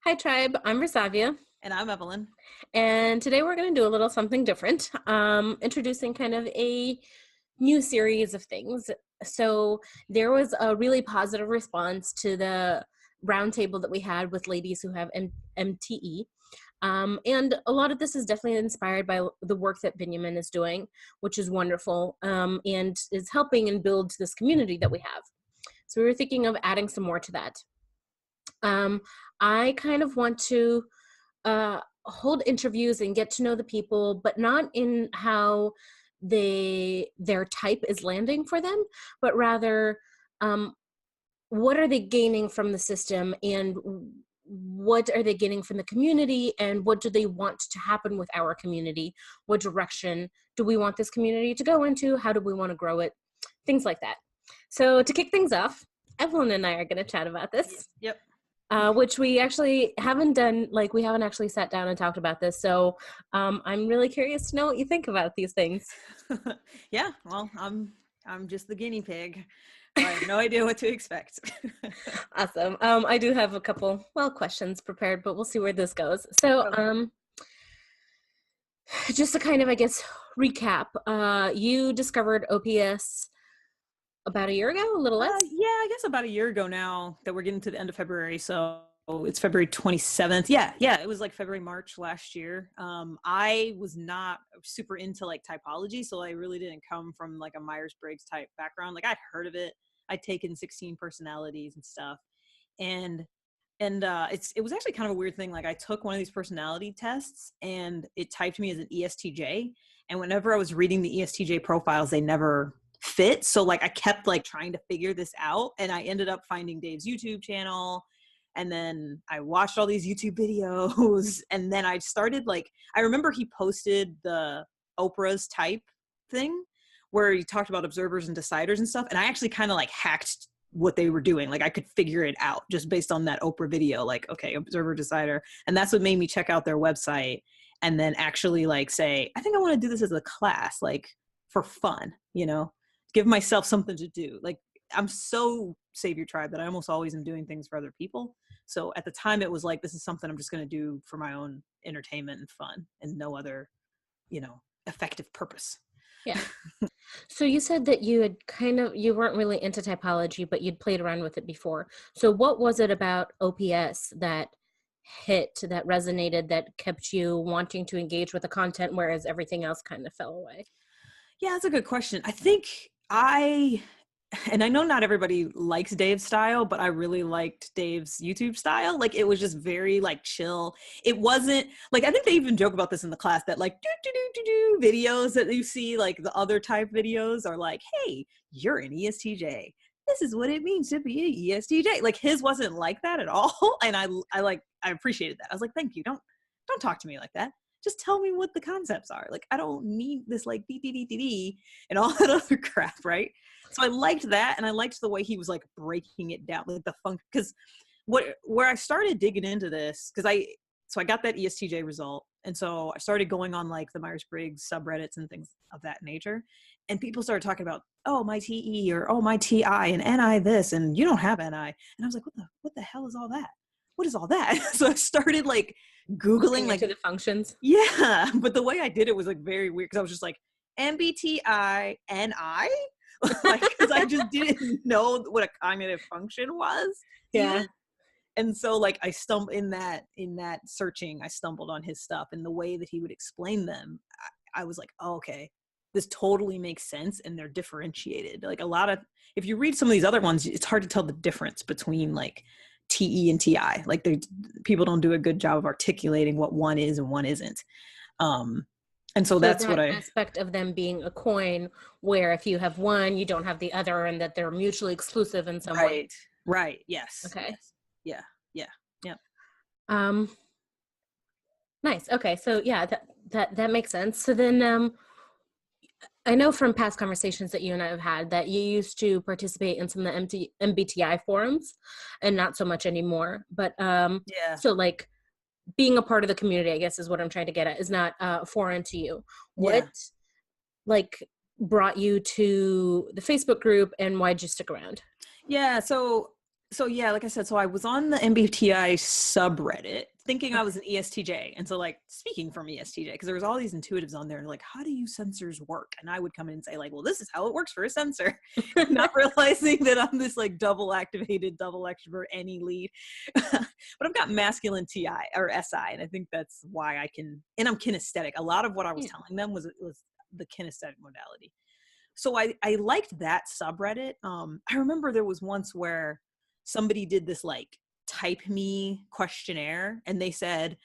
Hi, Tribe. I'm Rasavia, And I'm Evelyn. and today we're going to do a little something different, introducing kind of a new series of things. So there was a really positive response to the roundtable that we had with ladies who have MTE. And a lot of this is definitely inspired by the work that Benjamin is doing, which is wonderful, and is helping and build this community that we have. So we were thinking of adding some more to that. I kind of want to hold interviews and get to know the people, but not in how their type is landing for them, but rather um, what are they gaining from the system, and what are they getting from the community, and what do they want to happen with our community? What direction do we want this community to go into? How do we want to grow it? Things like that. So to kick things off, Evelyn and I are going to chat about this. Yep. Which we actually haven't done, like we haven't actually sat down and talked about this. So I'm really curious to know what you think about these things. Yeah, well, I'm just the guinea pig. I have no idea what to expect. Awesome. I do have a couple, questions prepared, but we'll see where this goes. So just to kind of, I guess, recap, you discovered OPS about a year ago, a little less? Yeah, I guess about a year ago now that we're getting to the end of February. So it's February 27th. Yeah. It was like February, March last year. I was not super into like typology. So I really didn't come from like a Myers-Briggs type background. Like I'd heard of it. I'd taken 16 personalities and stuff. And it was actually kind of a weird thing. Like I took one of these personality tests and it typed me as an ESTJ. And whenever I was reading the ESTJ profiles, they never fit. So like I kept like trying to figure this out, and I ended up finding Dave's YouTube channel, and then I watched all these YouTube videos, and then I started like, I remember he posted the Oprah's type thing where he talked about observers and deciders and stuff, and I actually kind of like hacked what they were doing. Like I could figure it out just based on that Oprah video, like, okay, observer, decider. And that's what made me check out their website and then actually like say, I think I want to do this as a class, like for fun, give myself something to do. Like I'm so Savior Tribe that I almost always am doing things for other people. So at the time it was like, this is something I'm just going to do for my own entertainment and fun and no other, effective purpose. Yeah. So you said that you weren't really into typology, but you'd played around with it before. So what was it about OPS that that resonated, that kept you wanting to engage with the content, whereas everything else kind of fell away? Yeah, that's a good question. I think and I know not everybody likes Dave's style, but I really liked Dave's YouTube style. Like it was just very like chill. It wasn't like, I think they even joke about this in the class that like videos that you see, like the other type videos are like, hey, you're an ESTJ. This is what it means to be an ESTJ. Like his wasn't like that at all. And I appreciated that. I was like, thank you. Don't talk to me like that. Just tell me what the concepts are. Like, I don't need this like DDDD and all that other crap, right? So I liked that, and I liked the way he was like breaking it down, like the funk. Because where I started digging into this, because I got that ESTJ result, and so I started going on like the Myers-Briggs subreddits and things of that nature, and people started talking about, oh, my TE, or oh, my TI, and NI this, and you don't have NI, and I was like, what the hell is all that? What is all that? So I started like Googling like the functions. Yeah, but the way I did it was like very weird, because I was just like MBTI NI, like because I just didn't know what a cognitive function was. Yeah. Even. And so like I stumbled in that searching, I stumbled on his stuff, and the way that he would explain them, I was like, oh, okay, this totally makes sense, and they're differentiated. Like if you read some of these other ones, it's hard to tell the difference between like TE and TI. Like people don't do a good job of articulating what one is and one isn't. And so that's what aspect of them being a coin, where if you have one, you don't have the other, and that they're mutually exclusive in some way. Right. Yes. Okay. Yes. Yeah. Nice. Okay. So yeah, that makes sense. So then, I know from past conversations that you and I have had that you used to participate in some of the MBTI forums, and not so much anymore. But yeah. So like being a part of the community, I guess is what I'm trying to get at, is not foreign to you. What like brought you to the Facebook group, and why'd you stick around? Yeah. So So yeah, like I said, so I was on the MBTI subreddit thinking I was an ESTJ. And so like speaking from ESTJ, because there was all these intuitives on there and like, how do you sensors work? And I would come in and say like, well, this is how it works for a sensor. Not realizing that I'm this like double activated, double extrovert, any lead. But I've got masculine TI or SI. And I think that's why I can, and I'm kinesthetic. A lot of what I was Yeah. telling them was the kinesthetic modality. So I liked that subreddit. I remember there was once where somebody did this like type me questionnaire and they said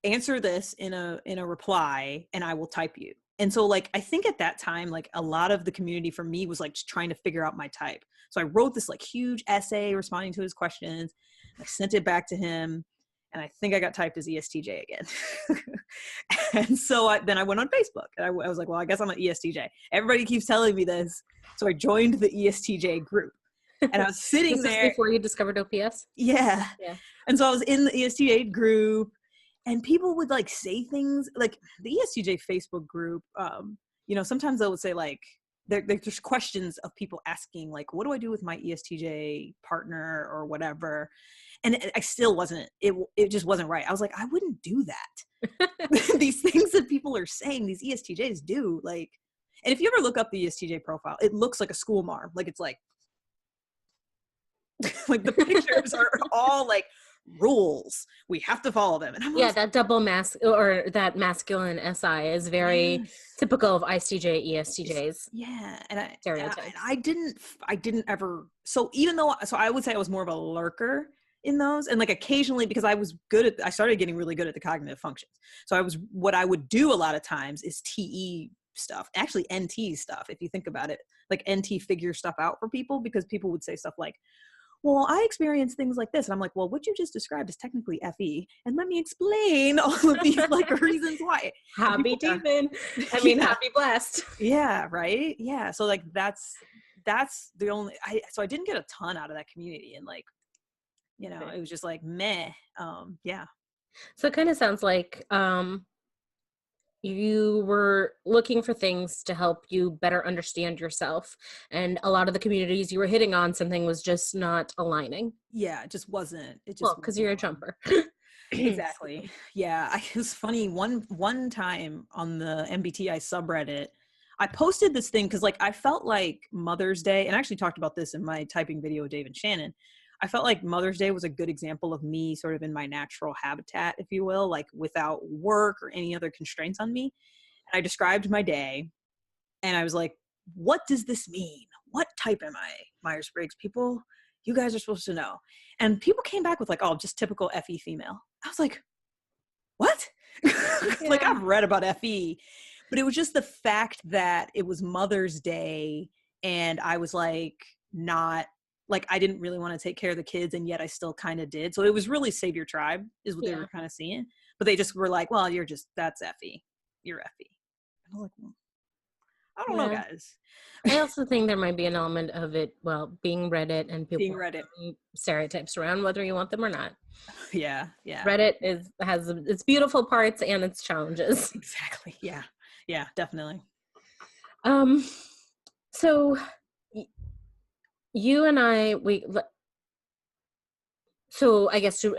answer this in a reply and I will type you. And so like I think at that time like a lot of the community for me was like just trying to figure out my type. So I wrote this like huge essay responding to his questions. I sent it back to him and I think I got typed as ESTJ again. And so then I went on Facebook and I was like, well, I guess I'm an ESTJ. Everybody keeps telling me this. So I joined the ESTJ group. And I was sitting This is there. before you discovered OPS? Yeah. Yeah. And so I was in the ESTJ group and people would like say things like the ESTJ Facebook group. You know, sometimes they would say like, there's questions of people asking like, what do I do with my ESTJ partner or whatever? And I still wasn't, it just wasn't right. I was like, I wouldn't do that. These things that people are saying, these ESTJs do like, and if you ever look up the ESTJ profile, it looks like a school marm. Like it's like, like the pictures are all like rules. We have to follow them. And I'm Yeah, that double mask or that masculine SI is very yes. typical of ICJ, ESTJs Yeah. And stereotypes. I didn't ever, so even though, so I would say I was more of a lurker in those. And like occasionally, because I started getting really good at the cognitive functions. So what I would do a lot of times is TE stuff, actually NT stuff. If you think about it, like NT figure stuff out for people, because people would say stuff like, well, I experience things like this. And I'm like, well, what you just described is technically FE. And let me explain all of these like reasons why. And Happy people are, demon. I mean, yeah, happy blessed. yeah, right. Yeah. So like, that's the only, so I didn't get a ton out of that community. And like, you know, Okay. it was just like, meh. Yeah. So it kind of sounds like you were looking for things to help you better understand yourself. And a lot of the communities you were hitting on, something was just not aligning. Yeah. It Well, just because wasn't you're a aligned. jumper. Exactly. Yeah. It was funny. One time on the MBTI subreddit, I posted this thing because like I felt like Mother's Day, and I actually talked about this in my typing video with Dave and Shannon. I felt like Mother's Day was a good example of me sort of in my natural habitat, if you will, like without work or any other constraints on me. And I described my day and I was like, what does this mean? What type am I, Myers-Briggs? People, you guys are supposed to know. And people came back with like, oh, just typical FE female. I was like, what? Like Yeah. I've read about FE, but it was just the fact that it was Mother's Day and I was like, not like, I didn't really want to take care of the kids and yet I still kind of did. So it was really save your tribe is what they Yeah. were kind of seeing, but they just were like, well, that's FE. You're FE. And I was like, I don't know, Yeah. guys. I also think there might be an element of it, well, being Reddit and Being people Reddit. throwing stereotypes around, whether you want them or not. Yeah. Yeah. Reddit has its beautiful parts and its challenges. Exactly. Yeah. Yeah, definitely. Um, so you and so I guess to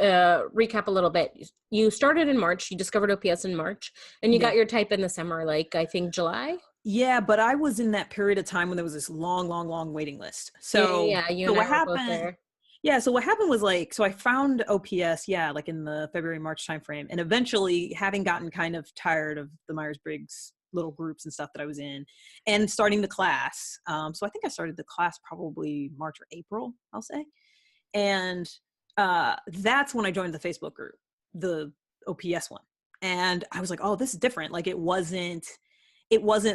recap a little bit, you started in March, you discovered OPS in March, and you Yeah. got your type in the summer, like I think July. Yeah, but I was in that period of time when there was this long waiting list. Yeah, So, yeah, you so and I what were both happened? there. Yeah, so what happened was like, so I found OPS, yeah, like in the February, March timeframe. And eventually, having gotten kind of tired of the Myers-Briggs little groups and stuff that I was in and starting the class. So I think I started the class probably March or April, I'll say. And that's when I joined the Facebook group, the OPS one. And I was like, oh, this is different. Like it wasn't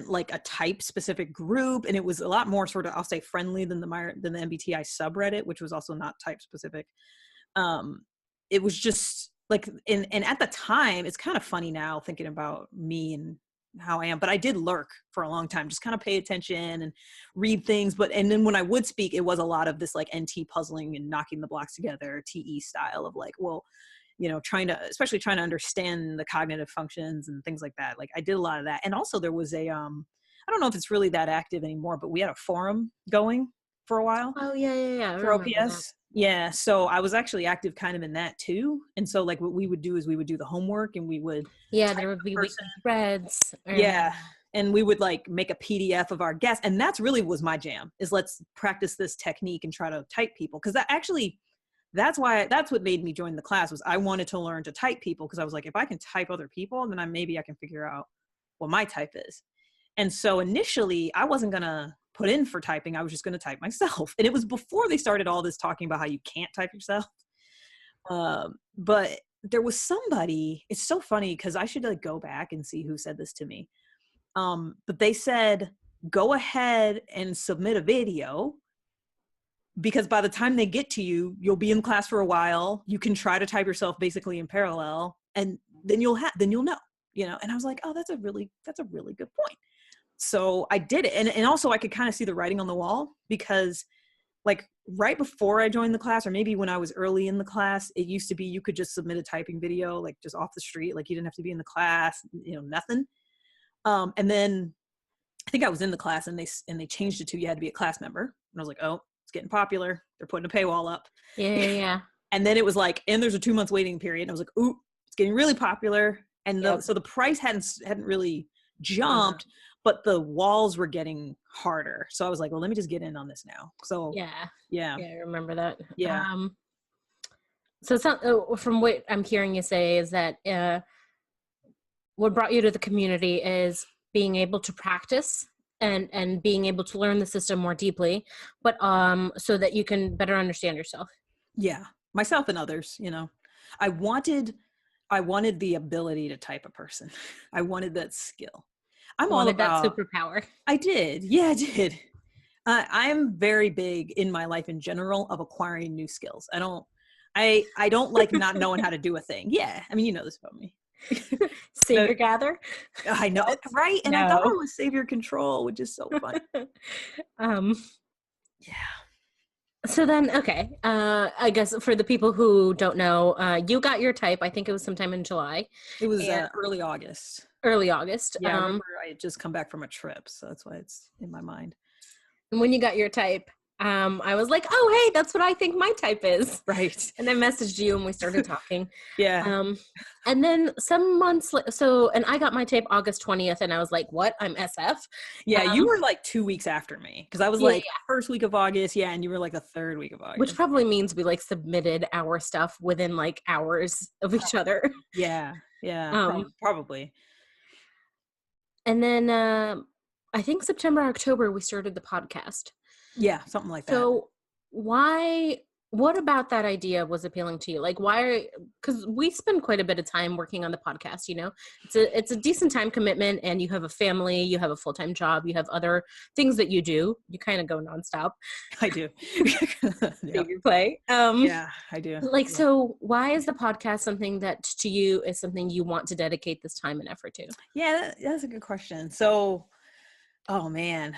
like a type specific group, and it was a lot more sort of, I'll say, friendly than the MBTI subreddit, which was also not type specific. It was just like, and at the time, it's kind of funny now thinking about me and how I am, but I did lurk for a long time, just kind of pay attention and read things. And then when I would speak, it was a lot of this like NT puzzling and knocking the blocks together, TE style of like, well, you know, especially trying to understand the cognitive functions and things like that. Like I did a lot of that. And also there was I don't know if it's really that active anymore, but we had a forum going for a while Oh, yeah, yeah, yeah. I for remember that. OPS. Yeah. So I was actually active kind of in that too. And so like what we would do is we would do the homework and we would Yeah, type there would the be person. weekly threads. Yeah. And we would like make a PDF of our guests. And that's really was my jam, is let's practice this technique and try to type people. Cause that's what made me join the class, was I wanted to learn to type people. Cause I was like, if I can type other people, then maybe I can figure out what my type is. And so initially I wasn't going to put in for typing. I was just going to type myself. And it was before they started all this talking about how you can't type yourself. But there was somebody, it's so funny because I should like go back and see who said this to me. But they said, go ahead and submit a video, because by the time they get to you, you'll be in class for a while. You can try to type yourself basically in parallel, and then you'll know, and I was like, oh, that's a really good point. So I did it. And also I could kind of see the writing on the wall, because like right before I joined the class, or maybe when I was early in the class, it used to be you could just submit a typing video, like just off the street. Like you didn't have to be in the class, nothing. And then I think I was in the class and they changed it to you had to be a class member. And I was like, oh, it's getting popular. They're putting a paywall up. Yeah, yeah, yeah. And then it was like, and there's a 2 months waiting period. And I was like, ooh, it's getting really popular. And so the price hadn't really jumped, but the walls were getting harder. So I was like, well, let me just get in on this now. So yeah, I remember that. Yeah. So it's not, from what I'm hearing you say is that what brought you to the community is being able to practice and being able to learn the system more deeply, but so that you can better understand yourself. Yeah, myself and others. I wanted the ability to type a person. I wanted that skill. I'm all about that superpower. I did. Yeah, I did. I'm very big in my life in general of acquiring new skills. I don't like not knowing how to do a thing. Yeah, I mean, you know this about me. Savior gather. I know, right? And I thought it was Savior control, which is so fun. Yeah. So then, okay, I guess for the people who don't know, you got your type, I think it was sometime in July. It was early August. Early August. Yeah, I remember I had just come back from a trip, so that's why it's in my mind. And when you got your type, I was like, oh, hey, that's what I think my type is. Right. And I messaged you and we started talking. Yeah. And then some months and I got my type August 20th and I was like, what? I'm SF. Yeah, you were like 2 weeks after me, because I was first week of August. Yeah, and you were like the third week of August. Which probably means we like submitted our stuff within like hours of each other. Yeah. Yeah. Probably. And then I think September, October, we started the podcast. Yeah, something like that. So what about that idea was appealing to you? Like because we spend quite a bit of time working on the podcast, it's a decent time commitment, and you have a family, you have a full-time job, you have other things that you do. You kind of go nonstop. I do. You play. Yeah, I do. So why is the podcast something that to you is something you want to dedicate this time and effort to? Yeah, that's a good question. So, oh man.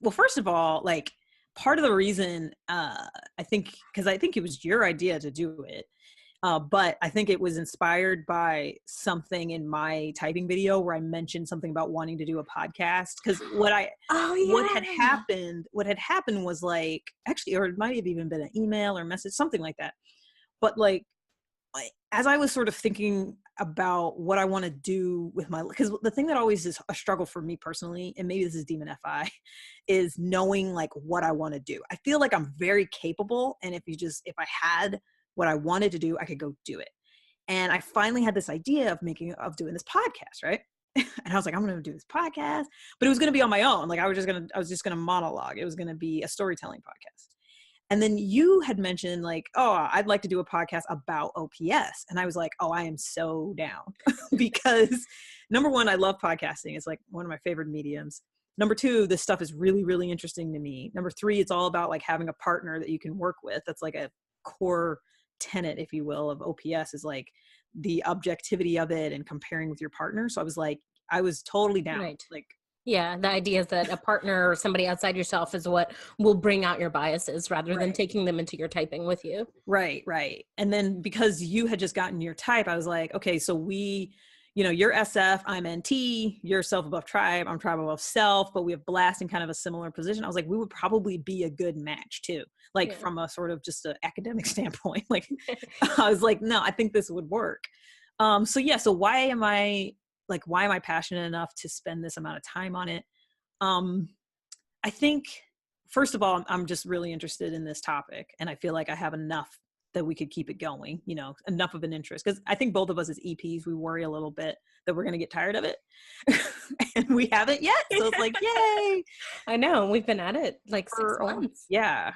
Well, first of all, like part of the reason, I think it was your idea to do it. But I think it was inspired by something in my typing video where I mentioned something about wanting to do a podcast. Cause what had happened was like, actually, or it might have even been an email or message, something like that. But like, as I was sort of thinking about what I want to do with because the thing that always is a struggle for me personally, and maybe this is Demon FI, is knowing like what I want to do. I feel like I'm very capable. And if I had what I wanted to do, I could go do it. And I finally had this idea of doing this podcast, right? And I was like, I'm going to do this podcast, but it was going to be on my own. Like I was just going to monologue. It was going to be a storytelling podcast. And then you had mentioned like, oh, I'd like to do a podcast about OPS. And I was like, oh, I am so down because number one, I love podcasting. It's like one of my favorite mediums. Number two, this stuff is really, really interesting to me. Number three, it's all about like having a partner that you can work with. That's like a core tenet, if you will, of OPS is like the objectivity of it and comparing with your partner. So I was totally down. Right. Like, yeah, the idea is that a partner or somebody outside yourself is what will bring out your biases rather than taking them into your typing with you. Right. And then because you had just gotten your type, I was like, okay, so we, you're SF, I'm NT, you're self above tribe, I'm tribe above self, but we have blast in kind of a similar position. I was like, we would probably be a good match too, like Yeah. from a sort of just an academic standpoint. Like, I was like, no, I think this would work. So why am I passionate enough to spend this amount of time on it? I think, first of all, I'm just really interested in this topic, and I feel like I have enough that we could keep it going, enough of an interest. Because I think both of us as EPs, we worry a little bit that we're going to get tired of it. And we haven't yet. So it's like, yay. I know. We've been at it like 6 months. Yeah.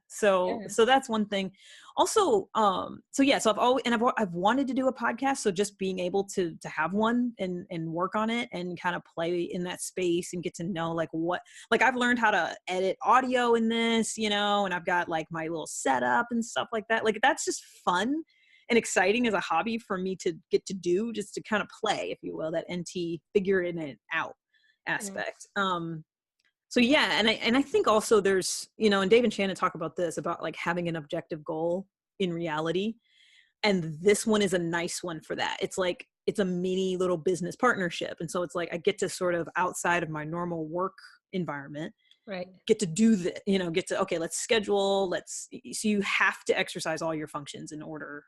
So Yeah. that's one thing. Also, so I've wanted to do a podcast. So just being able to have one and work on it and kind of play in that space and get to know I've learned how to edit audio in this, and I've got like my little setup and stuff like that. Like, that's just fun and exciting as a hobby for me to get to do, just to kind of play, if you will, that NT figuring it out aspect. So yeah, and I think also there's, and Dave and Shannon talk about this, about like having an objective goal in reality. And this one is a nice one for that. It's like, it's a mini little business partnership. And so it's like, I get to sort of outside of my normal work environment, Right. get to do that, okay, let's schedule, so you have to exercise all your functions in order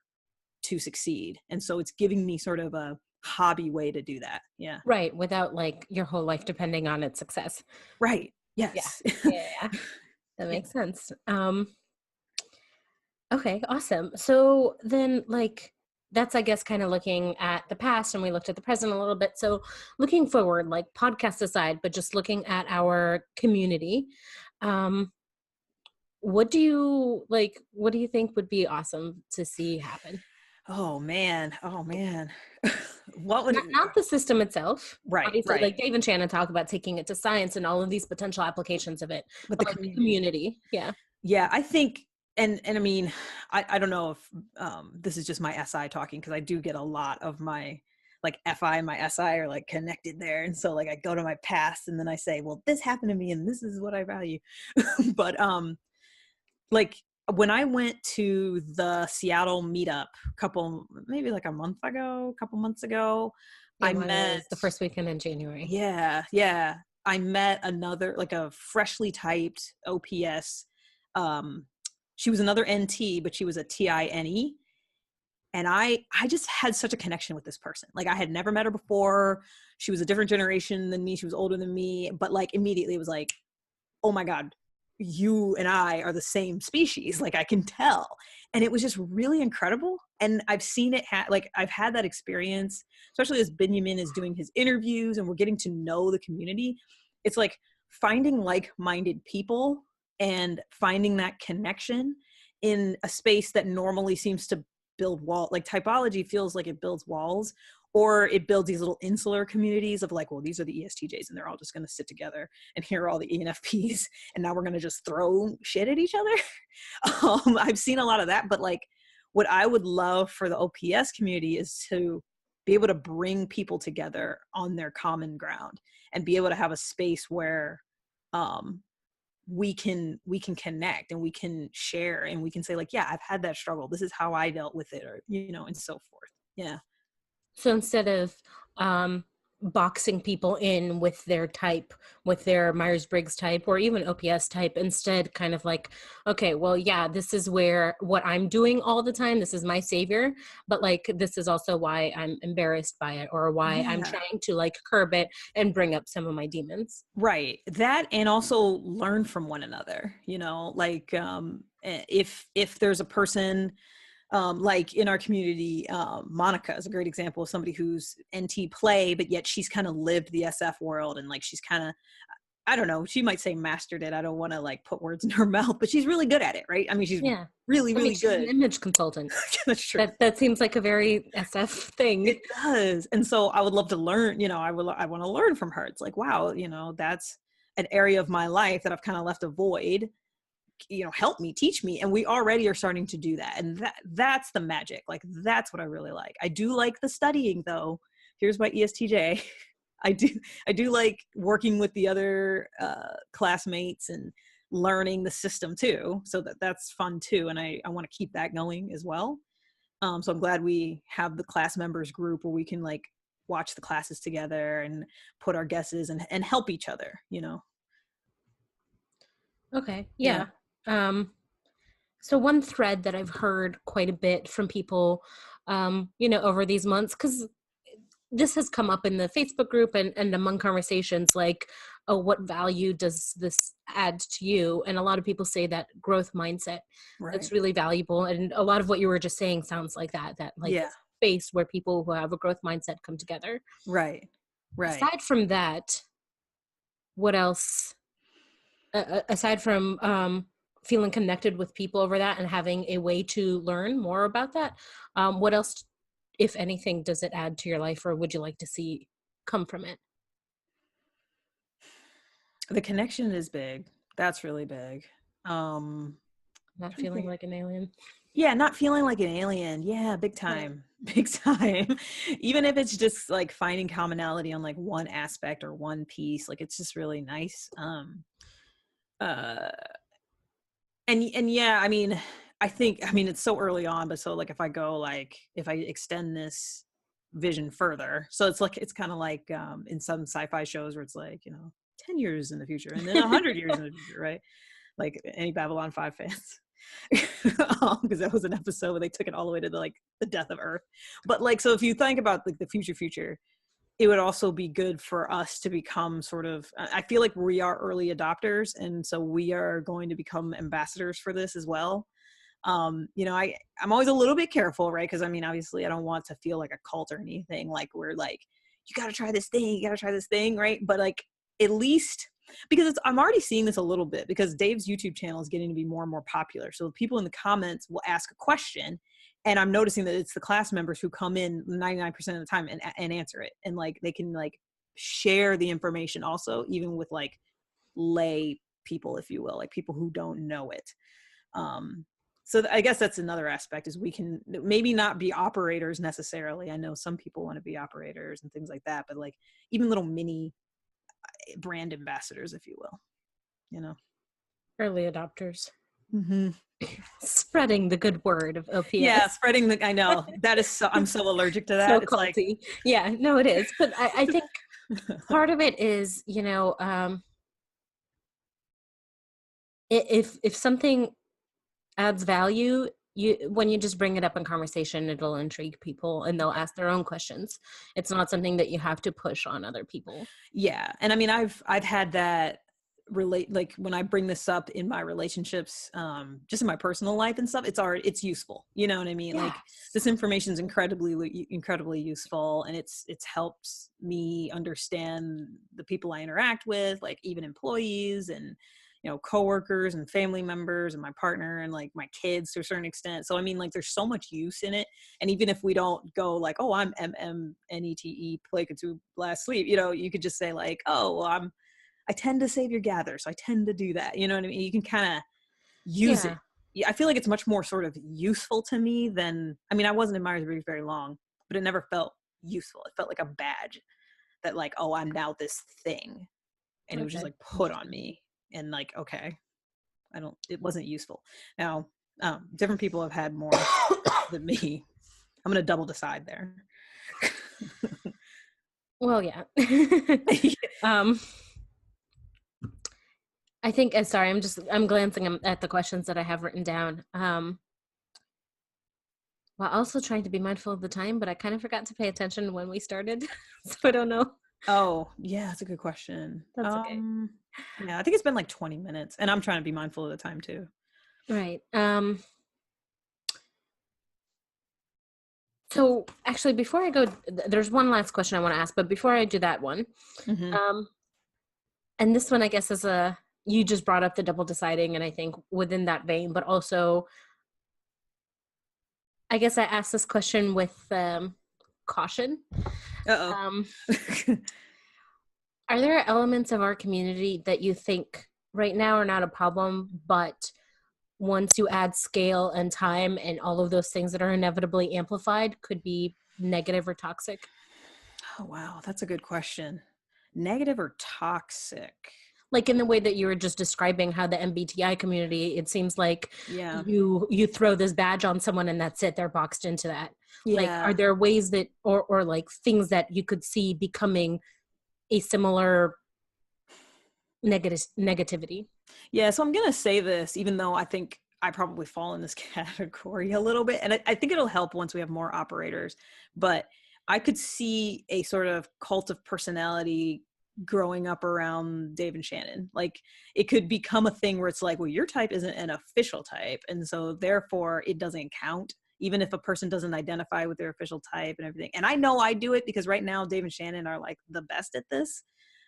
to succeed. And so it's giving me sort of a hobby way to do that. Yeah. Right. Without like your whole life depending on its success. Right. Yeah. Yes. Yeah. That makes sense. Okay, awesome. So then like that's, I guess, kind of looking at the past, and we looked at the present a little bit. So looking forward, like podcast aside, but just looking at our community, um, what do you think would be awesome to see happen? Oh man. What would Not the system itself. Obviously, right. like Dave and Shannon talk about taking it to science and all of these potential applications of it, But the but like the community. community. Yeah. Yeah, I think, and I mean, I don't know if this is just my SI talking, because I do get a lot of my like FI and my SI are like connected there. And so like I go to my past and then I say, well, this happened to me and this is what I value. But like when I went to the Seattle meetup maybe like a couple months ago, Yeah, I mine met, was the first weekend in January. yeah. I met another, like a freshly typed OPS. She was another NT, but she was a TINE. And I just had such a connection with this person. Like, I had never met her before. She was a different generation than me. She was older than me, but like immediately it was like, oh my God, you and I are the same species. Like, I can tell. And it was just really incredible. And I've seen it, I've had that experience, especially as Benjamin is doing his interviews and we're getting to know the community. It's like finding like-minded people and finding that connection in a space that normally seems to build like typology feels like it builds walls, or it builds these little insular communities of like, well, these are the ESTJs and they're all just going to sit together, and here are all the ENFPs and now we're going to just throw shit at each other. I've seen a lot of that, but like what I would love for the OPS community is to be able to bring people together on their common ground and be able to have a space where we can connect and we can share and we can say like, yeah, I've had that struggle, this is how I dealt with it, or and so forth. Yeah. So instead of boxing people in with their type, with their Myers-Briggs type, or even OPS type, instead kind of like, okay, well, yeah, this is what I'm doing all the time. This is my savior, but like, this is also why I'm embarrassed by it, or why I'm Yeah. trying to like curb it and bring up some of my demons. Right. That, and also learn from one another, like if there's a person like in our community, Monica is a great example of somebody who's NT play, but yet she's kind of lived the SF world, and like she's kind of, I don't know, she might say mastered it. I don't want to like put words in her mouth, but she's really good at it, right? I mean, she's really, I mean, really she's good. an image consultant. That's true. That seems like a very SF thing. It does. And so I would love to learn, I want to learn from her. It's like, wow, that's an area of my life that I've kind of left a void, help me, teach me. And we already are starting to do that. And that's the magic. Like, that's what I really like. I do like the studying though. Here's my ESTJ. I do like working with the other classmates and learning the system too. So that's fun too. And I want to keep that going as well. So I'm glad we have the class members group where we can like watch the classes together and put our guesses and help each other, Okay. Yeah. Yeah. So one thread that I've heard quite a bit from people, over these months, because this has come up in the Facebook group and among conversations like, oh, what value does this add to you? And a lot of people say that growth mindset, that's Right. really valuable. And a lot of what you were just saying sounds like that like Yeah. a space where people who have a growth mindset come together. Right. Right. Aside from that, what else, aside from feeling connected with people over that and having a way to learn more about that, what else, if anything, does it add to your life, or would you like to see come from it? The connection is big. That's really big. Not Trying to feeling think. like an alien. Yeah, not feeling like an alien. Yeah, big Right. time. Big time. Even if it's just like finding commonality on like one aspect or one piece, like it's just really nice. Uh and yeah, I mean it's so early on, but so like if I extend this vision further, so it's kind of like in some sci-fi shows where it's like 10 years in the future and then 100 years in the future, right? Like any Babylon 5 fans. Because that was an episode where they took it all the way to the death of Earth. But like, so if you think about like the future, it would also be good for us to become sort of, I feel like we are early adopters, and so we are going to become ambassadors for this as well. I'm always a little bit careful, right? Because I mean, obviously I don't want to feel like a cult or anything, like we're like, you got to try this thing, right? But like, at least, because I'm already seeing this a little bit because Dave's YouTube channel is getting to be more and more popular. So people in the comments will ask a question, and I'm noticing that it's the class members who come in 99% of the time and answer it. And like, they can like share the information also, even with like lay people, if you will, like people who don't know it. So I guess that's another aspect, is we can maybe not be operators necessarily. I know some people want to be operators and things like that, but like even little mini brand ambassadors, if you will, you know. Early adopters. Mm-hmm. Spreading the good word of Yeah, OPS. spreading I know that is I'm so allergic to So that. It's like, culty. Yeah, no, it is. But I think part of it is, if something adds value, when you just bring it up in conversation, it'll intrigue people and they'll ask their own questions. It's not something that you have to push on other people. yeah. And I mean, I've had that relate, like when I bring this up in my relationships, just in my personal life and stuff, it's useful, you know what I mean? Like, Yes. this information is incredibly useful, and it's helped me understand the people I interact with, like even employees and coworkers and family members and my partner and like my kids to a certain extent. So I mean, like, there's so much use in it. And even if we don't go like, oh, I'm NeTe Plakatu last sleep, you could just say like, oh, well, I tend to save your gather, so I tend to do that. You know what I mean? You can kind of use it. Yeah. Yeah, I feel like it's much more sort of useful to me than, I mean, I wasn't in Myers-Briggs very long, but it never felt useful. It felt like a badge that like, oh, I'm now this thing. And it was just Okay. like put on me, and like, okay, it wasn't useful. Now, different people have had more than me. I'm going to double decide there. Well, yeah. um I think, sorry, I'm glancing at the questions that I have written down. While also trying to be mindful of the time, but I kind of forgot to pay attention when we started. So I don't know. Oh, yeah, that's a good question. That's okay. Yeah, I think it's been like 20 minutes, and I'm trying to be mindful of the time too. Right. So actually, before I go, there's one last question I want to ask, but before I do that one, Mm-hmm. um, and this one, I guess, you just brought up the double deciding, and I think within that vein, but also, I guess I asked this question with caution. Uh-oh. Um, are there elements of our community that you think right now are not a problem, but once you add scale and time and all of those things that are inevitably amplified could be negative or toxic? Oh, wow, that's a good question. Negative or toxic? Like in the way that you were just describing how the MBTI community, it seems like Yeah. you throw this badge on someone and that's it, they're boxed into that. Like, are Yeah. there ways that, or like things that you could see becoming a similar negativity? Yeah, so I'm gonna say this, even though I think I probably fall in this category a little bit, and I think it'll help once we have more operators. But I could see a sort of cult of personality growing up around Dave and Shannon. Like it could become a thing where it's like, well, your type isn't an official type, and so therefore it doesn't count, even if a person doesn't identify with their official type and everything. And I know I do it because right now Dave and Shannon are like the best at this.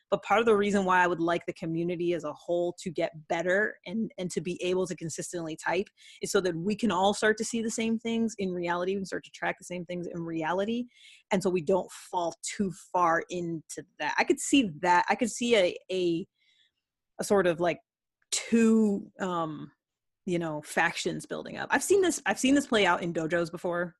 But part of the reason why I would like the community as a whole to get better and to be able to consistently type is so that we can all start to see the same things in reality. We can start to track the same things in reality. And so we don't fall too far into that. I could see that. I could see a sort of like two factions building up. I've seen this play out in dojos before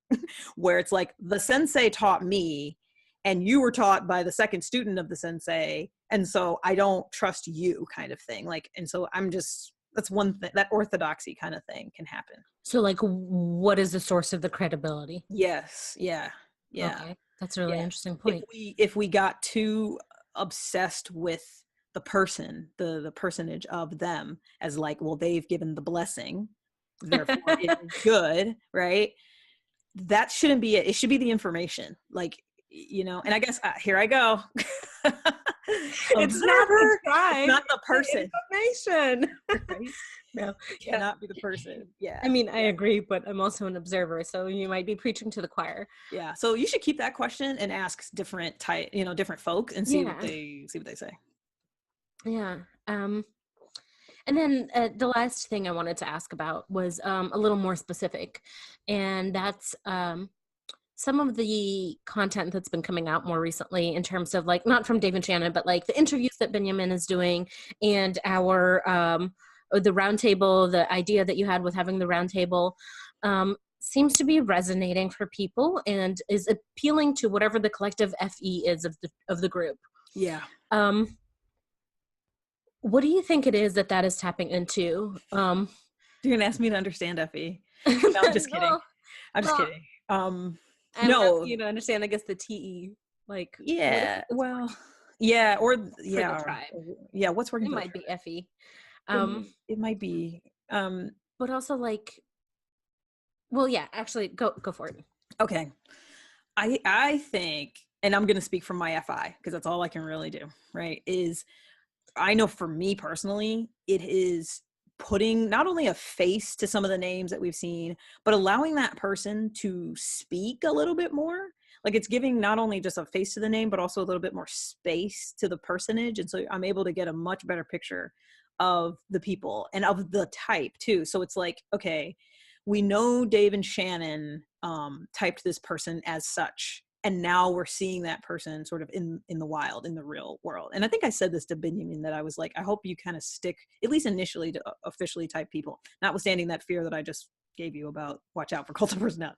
where it's like the sensei taught me and you were taught by the second student of the sensei, and so I don't trust you, kind of thing. Like, and so that's one thing, that orthodoxy kind of thing can happen. So like, what is the source of the credibility? Yes. Yeah. Yeah. Okay, that's a really Yeah. interesting If point. we got too obsessed with the person, the personage of them as like, well, they've given the blessing, therefore it is good, right? That shouldn't be it. It should be the information. Like, and I guess here I go. It's not the Observer. It's tribe, not the it's person. the information. Right? No, It cannot be the person. Yeah. I mean, I agree, but I'm also an observer, so you might be preaching to the choir. Yeah. So you should keep that question and ask different different folks and see what Yeah. they say. Yeah. And then the last thing I wanted to ask about was a little more specific, and that's some of the content that's been coming out more recently in terms of like, not from Dave and Shannon, but like the interviews that Benjamin is doing, and our the roundtable, the idea that you had with having the roundtable seems to be resonating for people and is appealing to whatever the collective FE is of the group. Yeah. What do you think it is that is tapping into? You're gonna ask me to understand FE. No, I'm just kidding. I'm just kidding. I'm No. asking you to understand, I guess, the TE. Like, Yeah. Well. Yeah. Or yeah. For the tribe. Yeah. What's working? It For might be FE. It might be. But also like, well, yeah. Actually, go for it. Okay. I think, and I'm gonna speak from my FI because that's all I can really do. Right? Is I know for me personally, it is putting not only a face to some of the names that we've seen, but allowing that person to speak a little bit more. Like it's giving not only just a face to the name, but also a little bit more space to the personage. And so I'm able to get a much better picture of the people and of the type too. So it's like, okay, we know Dave and Shannon typed this person as such. And now we're seeing that person sort of in the wild, in the real world. And I think I said this to Benjamin, that I was like, I hope you kind of stick, at least initially, to officially type people, notwithstanding that fear that I just gave you about watch out for cult of personality.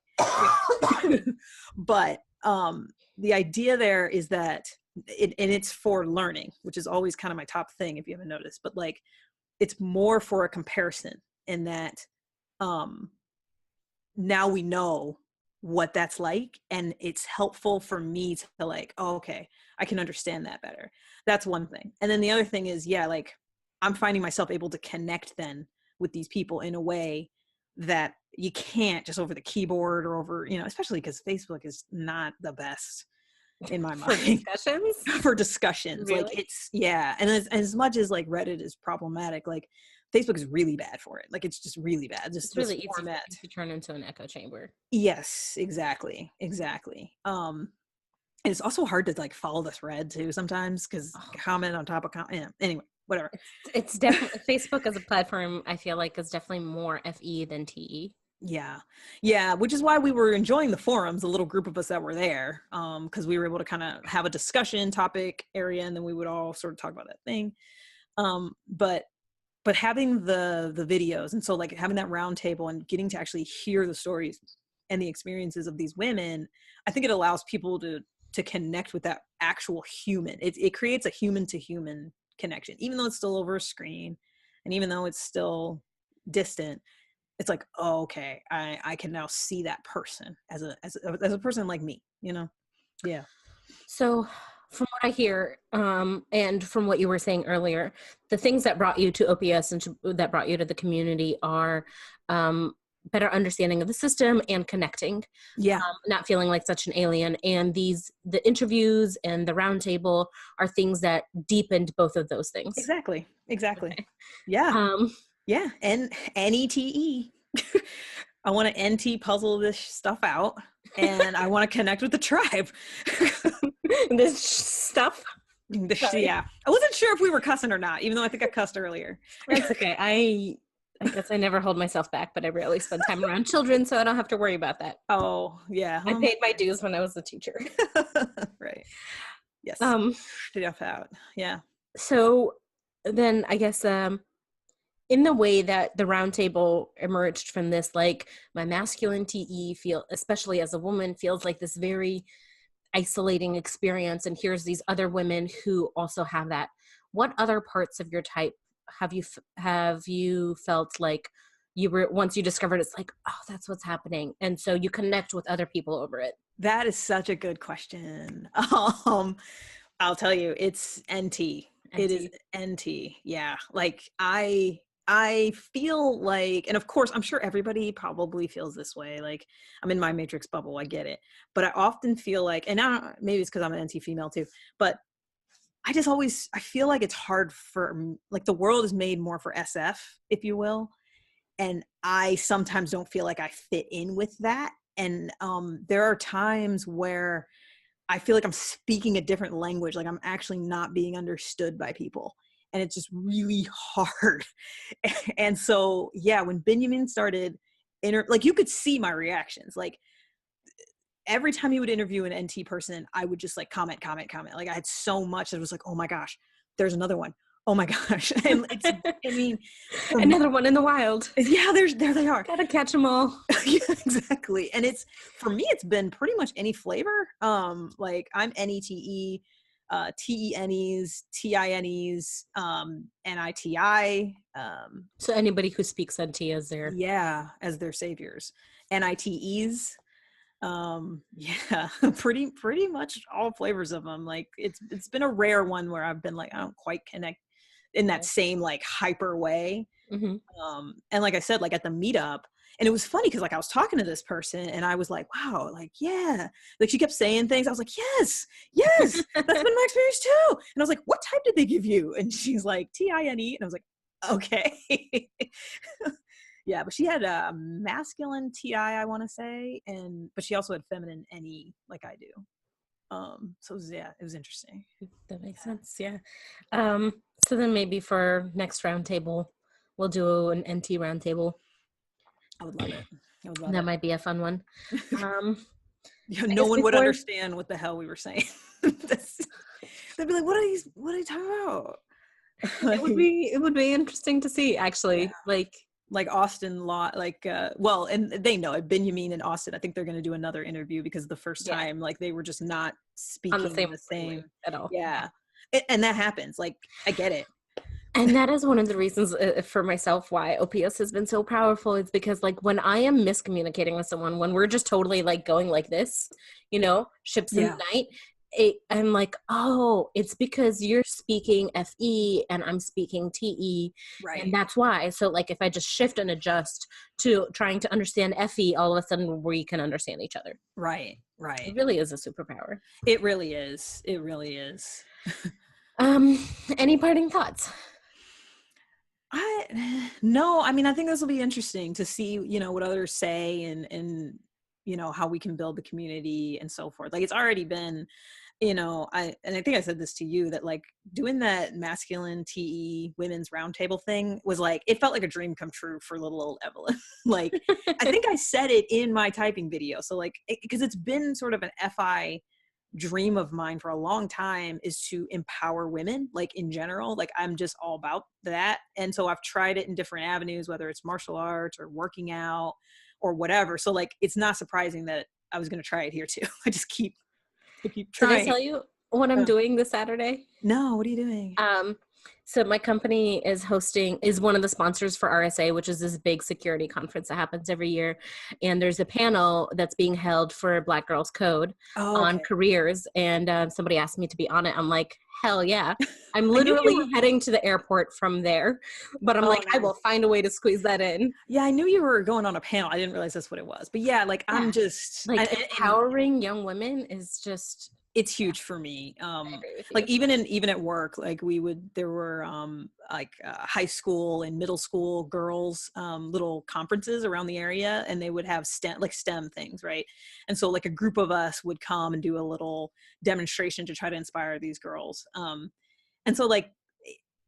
But the idea there is that, and it's for learning, which is always kind of my top thing, if you haven't noticed, but like, it's more for a comparison in that now we know what that's like, and it's helpful for me to like, oh, okay, I can understand that better. That's one thing. And then the other thing is, yeah, like I'm finding myself able to connect then with these people in a way that you can't just over the keyboard or over, especially because Facebook is not the best in my mind. Discussions? For discussions. Really? Like it's, yeah. And as much as like Reddit is problematic, like Facebook is really bad for it. Like it's just really bad. Just It's really easy format. to turn into an echo chamber. Yes, exactly. And it's also hard to like follow the thread too sometimes because comment on top of comment. Yeah, anyway, whatever. It's definitely Facebook as a platform, I feel like, is definitely more FE than TE. Yeah, which is why we were enjoying the forums, the little group of us that were there, because we were able to kind of have a discussion topic area, and then we would all sort of talk about that thing. But having the videos, and so like having that round table and getting to actually hear the stories and the experiences of these women, I think it allows people to connect with that actual human. It creates a human to human connection, even though it's still over a screen and even though it's still distant. It's like, oh, okay, I can now see that person as a person like me, you know? Yeah. So, from what I hear, and from what you were saying earlier, the things that brought you to OPS and that brought you to the community are better understanding of the system and connecting, Yeah. not feeling like such an alien. And the interviews and the roundtable are things that deepened both of those things. Exactly. Exactly. Okay. Yeah. Um, Yeah. And NeTe. I want to NT puzzle this stuff out and I want to connect with the tribe. this stuff. Sorry. Yeah. I wasn't sure if we were cussing or not, even though I think I cussed earlier. That's okay. I guess I never hold myself back, but I rarely spend time around children, so I don't have to worry about that. Oh, yeah. I paid my dues when I was a teacher. Right. Yes. Um, Enough out. Yeah. so then I guess in the way that the roundtable emerged from this, like my masculine TE feel, especially as a woman, feels like this very isolating experience, and here's these other women who also have that. What other parts of your type have you felt like you were, once you discovered it's like, oh, that's what's happening, and so you connect with other people over it? That is such a good question. I'll tell you, it's NT. It is NT. Yeah. Like I feel like, and of course, I'm sure everybody probably feels this way. Like I'm in my matrix bubble. I get it. But I often feel like, and now maybe it's because I'm an NT female too, but I feel like it's hard for, like the world is made more for SF, if you will. And I sometimes don't feel like I fit in with that. And there are times where I feel like I'm speaking a different language, like I'm actually not being understood by people. And it's just really hard. And so, yeah, when Benjamin started, like you could see my reactions. Like every time he would interview an NT person, I would just like comment. Like I had so much that it was like, oh my gosh, there's another one. Oh my gosh. And it's, I mean, Another one in the wild. Yeah, there they are. Gotta catch them all. Yeah, exactly. And it's, for me, it's been pretty much any flavor. Like I'm NETE, TENEs, TINEs, NITI. So anybody who speaks NT as their As their saviors. NITEs. Yeah, pretty much all flavors of them. Like it's been a rare one where I've been like, I don't quite connect in that same like hyper way. Mm-hmm. And like I said, like at the meetup, and it was funny because like I was talking to this person and I was like, wow, like, yeah, like she kept saying things. I was like, yes, that's been my experience too. And I was like, what type did they give you? And she's like, TINE. And I was like, okay. Yeah, but she had a masculine TI, I want to say, but she also had feminine NE like I do. So it was interesting. That makes sense. Yeah. So then maybe for next roundtable, we'll do an NT roundtable. I would love it. That might be a fun one. No one would understand what the hell we were saying. They'd be like, what are you talking about? It would be interesting to see, actually. Yeah. Like Austin law, like well, and they know it. Benjamin and Austin, I think they're going to do another interview because the first time, like they were just not speaking the same at all. Yeah, and that happens. Like I get it. And that is one of the reasons for myself why OPS has been so powerful. It's because like when I am miscommunicating with someone, when we're just totally like going like this, ships in the night, I'm like, oh, it's because you're speaking FE and I'm speaking TE. Right. And that's why. So like if I just shift and adjust to trying to understand FE, all of a sudden we can understand each other. Right. It really is a superpower. It really is. Any parting thoughts? No, I mean, I think this will be interesting to see, what others say and how we can build the community and so forth. Like it's already been, I think I said this to you, that like doing that masculine TE women's roundtable thing was like, it felt like a dream come true for little old Evelyn. Like, I think I said it in my typing video. So like, because it's been sort of an FI dream of mine for a long time, is to empower women, like in general. Like I'm just all about that. And so I've tried it in different avenues, whether it's martial arts or working out or whatever. So like, it's not surprising that I was going to try it here too. I keep trying. Did I tell you what I'm doing this Saturday? No, what are you doing? So my company is one of the sponsors for RSA, which is this big security conference that happens every year. And there's a panel that's being held for Black Girls Code Oh, on okay. careers. And somebody asked me to be on it. I'm like, hell yeah. I'm I knew you literally were. heading to the airport from there, but I'm Oh, like, I will nice. find a way to squeeze that in. Yeah, I knew you were going on a panel. I didn't realize that's what it was. But yeah, like I'm Yeah. just, Like and empowering young women is just, it's huge for me. I agree with Like you. even at work, like there were high school and middle school girls little conferences around the area, and they would have STEM things, right? And so like a group of us would come and do a little demonstration to try to inspire these girls. And so like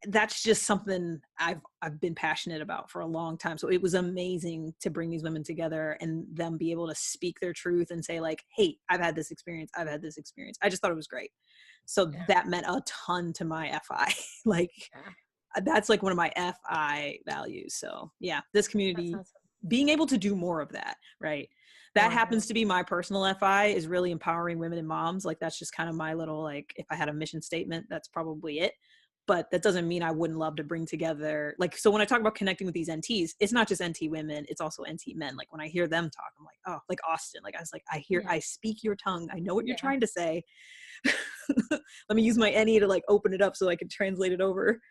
that's just something I've been passionate about for a long time. So it was amazing to bring these women together and them be able to speak their truth and say like, hey, I've had this experience. I've had this experience. I just thought it was great. So Yeah. that meant a ton to my FI. Like Yeah. that's like one of my FI values. So yeah, this That's community, awesome. being able to do more of that, right? That More of happens it. to be my personal FI, is really empowering women and moms. Like that's just kind of my little, like, if I had a mission statement, that's probably it. But that doesn't mean I wouldn't love to bring together, like, so when I talk about connecting with these NTs, it's not just NT women, it's also NT men. Like when I hear them talk, I'm like, oh, like Austin, like I was like, Yeah. I speak your tongue. I know what you're Yeah. trying to say. Let me use my NE to like open it up so I can translate it over.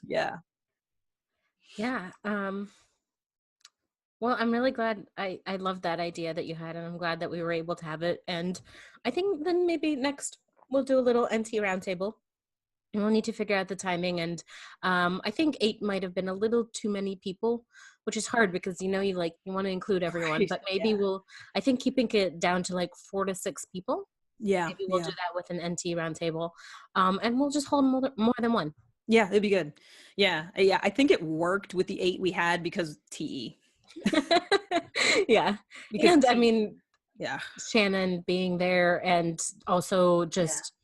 Yeah. Yeah. Well, I'm really glad. I love that idea that you had, and I'm glad that we were able to have it. And I think then maybe next we'll do a little NT roundtable. And we'll need to figure out the timing. And I think 8 might have been a little too many people, which is hard because you want to include everyone. Right. But maybe Yeah. I think keeping it down to like 4 to 6 people. Yeah. Maybe we'll Yeah. do that with an NT roundtable, and we'll just hold more than one. Yeah. It'd be good. Yeah. Yeah. I think it worked with the 8 we had because TE. Yeah, Because and I TE. mean, Yeah. Shannon being there, and also Yeah. just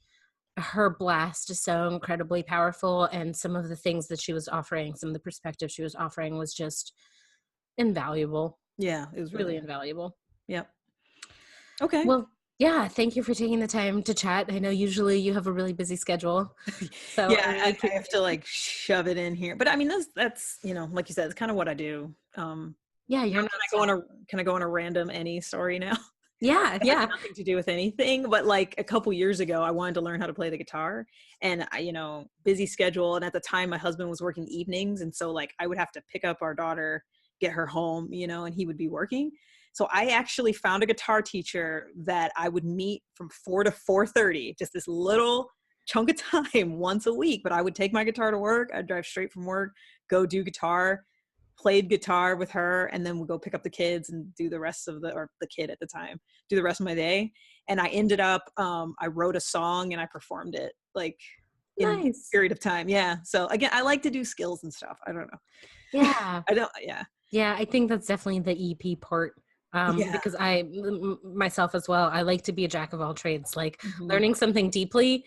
her blast is so incredibly powerful, and some of the things that she was offering, some of the perspective she was offering was just invaluable, Yeah. It was really really good. invaluable. Yep. Okay. Well, yeah, thank you for taking the time to chat. I know usually you have a really busy schedule, so Yeah. I really I appreciate have to it. like shove it in here, but I mean, that's, like you said, it's kind of what I do. Yeah, Now you're nonstop. can I go on a random any story now? Yeah, It has yeah. nothing to do with anything, but like a couple years ago, I wanted to learn how to play the guitar, and busy schedule. And at the time my husband was working evenings. And so like I would have to pick up our daughter, get her home, and he would be working. So I actually found a guitar teacher that I would meet from 4 to 4:30, just this little chunk of time once a week. But I would take my guitar to work. I'd drive straight from work, go do guitar, played guitar with her, and then we'd go pick up the kids and do the rest of or the kid at the time, do the rest of my day. And I ended up, I wrote a song and I performed it like in a Nice. period of time. Yeah. So again, I like to do skills and stuff. I don't know. Yeah. I don't, yeah. Yeah, I think that's definitely the EP part. Yeah. Because myself as well, I like to be a jack of all trades. Like Mhm. learning something deeply,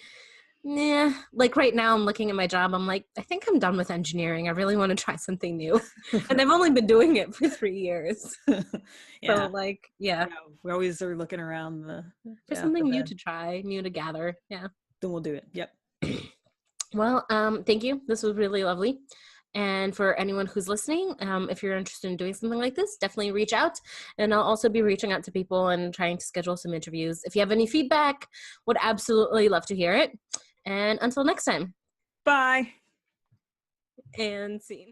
nah. Like right now, I'm looking at my job. I'm like, I think I'm done with engineering. I really want to try something new, and I've only been doing it for 3 years. So Yeah. like, yeah, Yeah. We always are looking around just the something new bed. to try, new to gather. Yeah. Then we'll do it. Yep. Well, thank you. This was really lovely. And for anyone who's listening, if you're interested in doing something like this, definitely reach out. And I'll also be reaching out to people and trying to schedule some interviews. If you have any feedback, would absolutely love to hear it. And until next time. Bye. And scene.